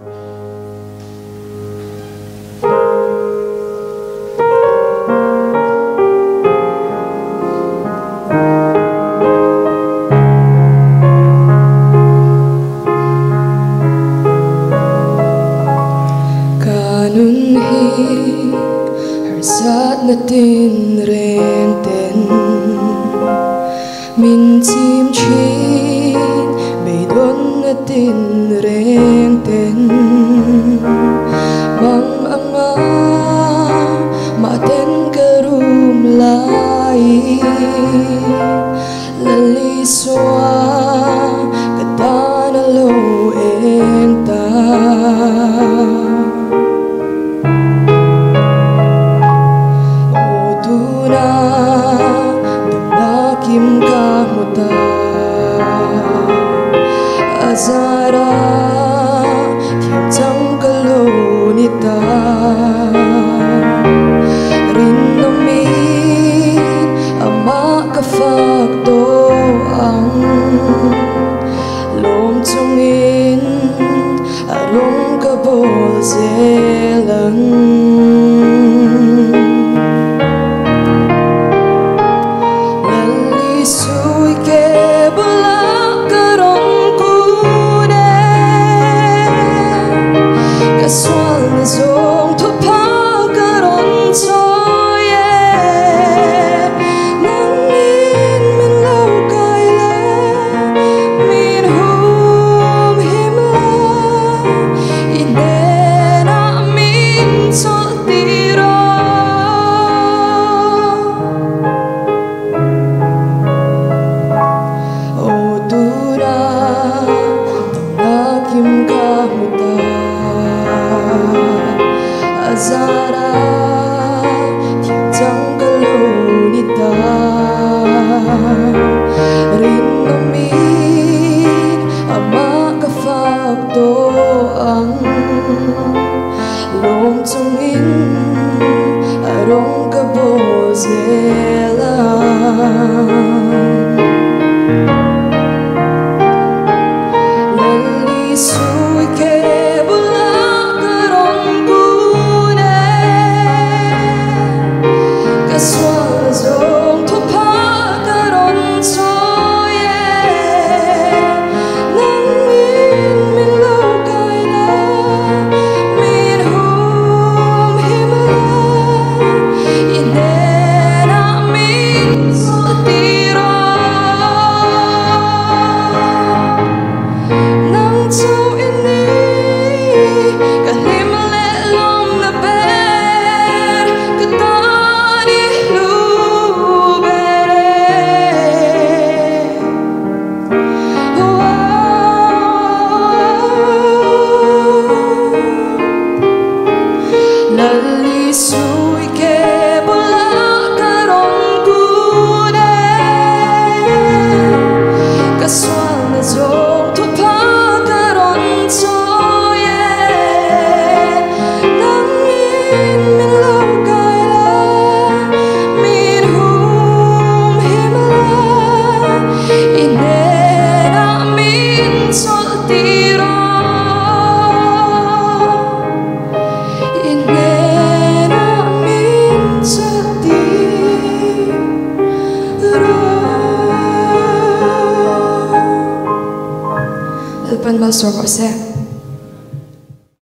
Sát na tin rèn tên min chim chín bay đón na tin rèn tên mang anga mà tên karum lai lali xoa katana lo enta Kim kamuta azara thiam chang kalonita rinnomi ama ka fakto ang lom chungin arong ka bol zelang Sui ke bula karong kude Kaswal na zong tupa karong soye Nangin min lau kaila min hum himla Inena min sol tiro Kim kamuta azara thiam chang kalonita rinnomin ama ka fakto ang lom chungin arong ka bozelang Sui ke bula karong kude Kaswal zong tupa karong soye Nangin min lau kaila min hum himla Inena min sol tiro So ini kalim lelom na ber katani lubere lali sui ke bula karong kude kaswal na zong tupa Depan masuk kose.